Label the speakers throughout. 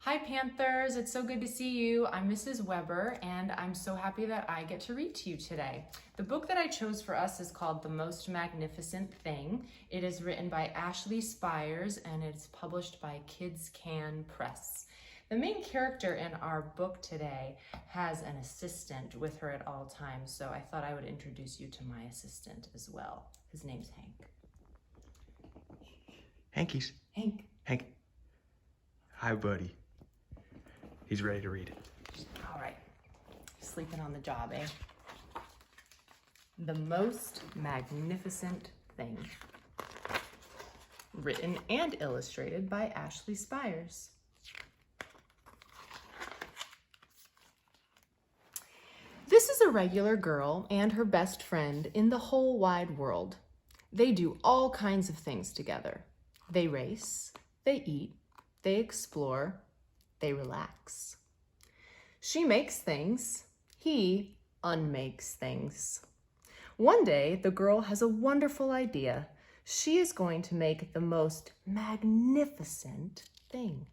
Speaker 1: Hi Panthers, it's so good to see you. I'm Mrs. Weber and I'm so happy that I get to read to you today. The book that I chose for us is called The Most Magnificent Thing. It is written by Ashley Spires and it's published by Kids Can Press. The main character in our book today has an assistant with her at all times, so I thought I would introduce you to my assistant as well. His name's Hank.
Speaker 2: Hankies.
Speaker 1: Hank.
Speaker 2: Hank. Hi, buddy. He's ready to read it.
Speaker 1: All right. Sleeping on the job, eh? The Most Magnificent Thing. Written and illustrated by Ashley Spires. This is a regular girl and her best friend in the whole wide world. They do all kinds of things together. They race, they eat, they explore, they relax. She makes things, he unmakes things. One day, the girl has a wonderful idea. She is going to make the most magnificent thing.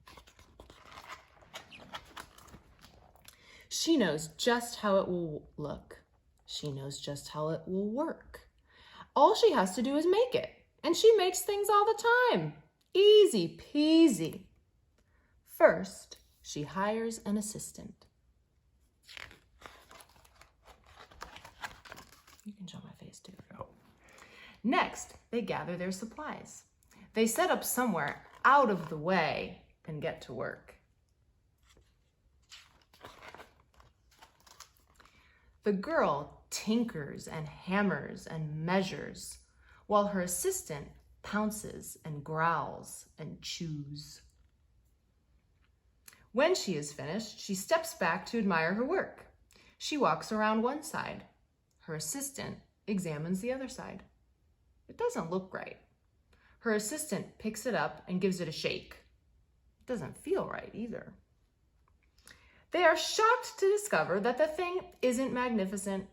Speaker 1: She knows just how it will look. She knows just how it will work. All she has to do is make it, and she makes things all the time. Easy peasy. First, she hires an assistant. You can show my face too.
Speaker 2: Oh.
Speaker 1: Next, they gather their supplies. They set up somewhere out of the way and get to work. The girl tinkers and hammers and measures, while her assistant pounces and growls and chews. When she is finished, she steps back to admire her work. She walks around one side. Her assistant examines the other side. It doesn't look right. Her assistant picks it up and gives it a shake. It doesn't feel right either. They are shocked to discover that the thing isn't magnificent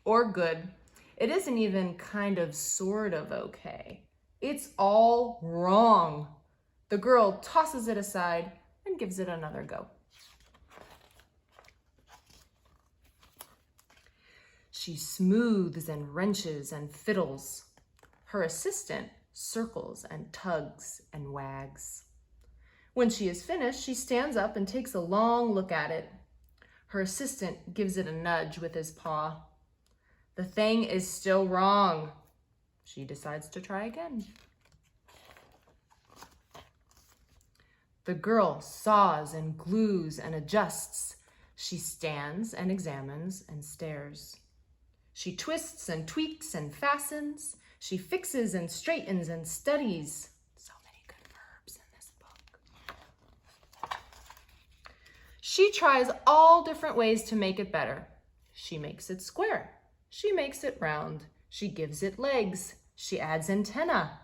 Speaker 1: or good. It isn't even kind of sort of okay. It's all wrong. The girl tosses it aside and gives it another go. She smooths and wrenches and fiddles. Her assistant circles and tugs and wags. When she is finished, she stands up and takes a long look at it. Her assistant gives it a nudge with his paw. The thing is still wrong. She decides to try again. The girl saws and glues and adjusts. She stands and examines and stares. She twists and tweaks and fastens. She fixes and straightens and studies. So many good verbs in this book. She tries all different ways to make it better. She makes it square. She makes it round. She gives it legs. She adds antenna.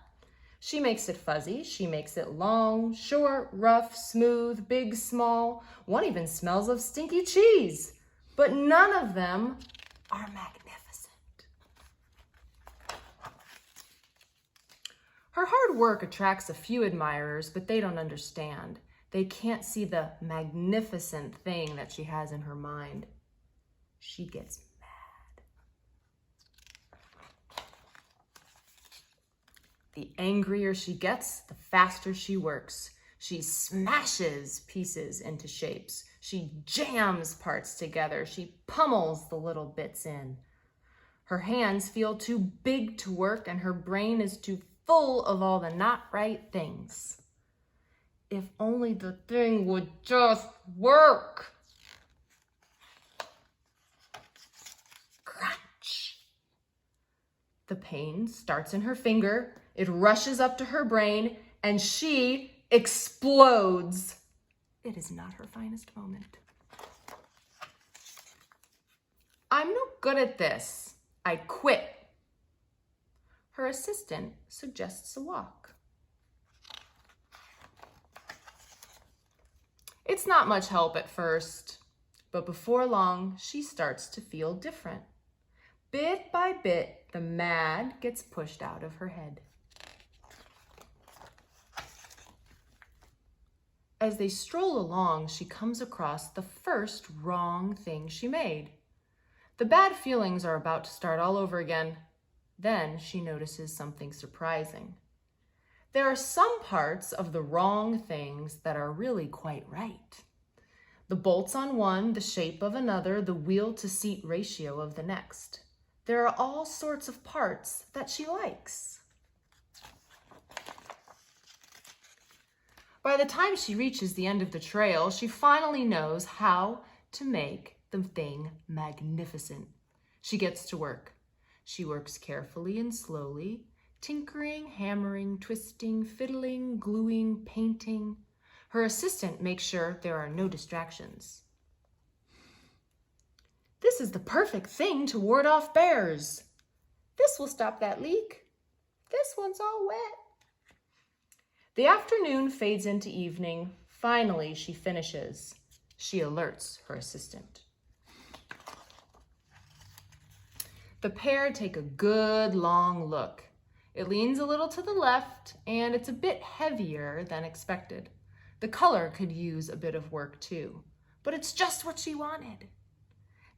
Speaker 1: She makes it fuzzy. She makes it long, short, rough, smooth, big, small. One even smells of stinky cheese. But none of them are magnificent. Her hard work attracts a few admirers, but they don't understand. They can't see the magnificent thing that she has in her mind. She gets mad. The angrier she gets, the faster she works. She smashes pieces into shapes. She jams parts together. She pummels the little bits in. Her hands feel too big to work, and her brain is too full of all the not right things. If only the thing would just work. Crunch. The pain starts in her finger. It rushes up to her brain, and she explodes. It is not her finest moment. I'm no good at this. I quit. Her assistant suggests a walk. It's not much help at first, but before long, she starts to feel different. Bit by bit, the mad gets pushed out of her head. As they stroll along, she comes across the first wrong thing she made. The bad feelings are about to start all over again. Then she notices something surprising. There are some parts of the wrong things that are really quite right. The bolts on one, the shape of another, the wheel-to-seat ratio of the next. There are all sorts of parts that she likes. By the time she reaches the end of the trail, she finally knows how to make the thing magnificent. She gets to work. She works carefully and slowly, tinkering, hammering, twisting, fiddling, gluing, painting. Her assistant makes sure there are no distractions. This is the perfect thing to ward off bears. This will stop that leak. This one's all wet. The afternoon fades into evening. Finally, she finishes. She alerts her assistant. The pair take a good long look. It leans a little to the left, and it's a bit heavier than expected. The color could use a bit of work too, but it's just what she wanted.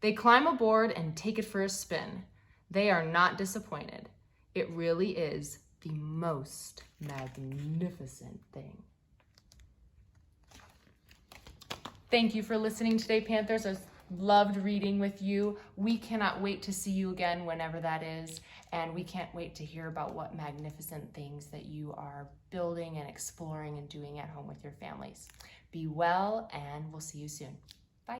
Speaker 1: They climb aboard and take it for a spin. They are not disappointed. It really is the most magnificent thing. Thank you for listening today, Panthers. I loved reading with you. We cannot wait to see you again whenever that is, and we can't wait to hear about what magnificent things that you are building and exploring and doing at home with your families. Be well, and we'll see you soon.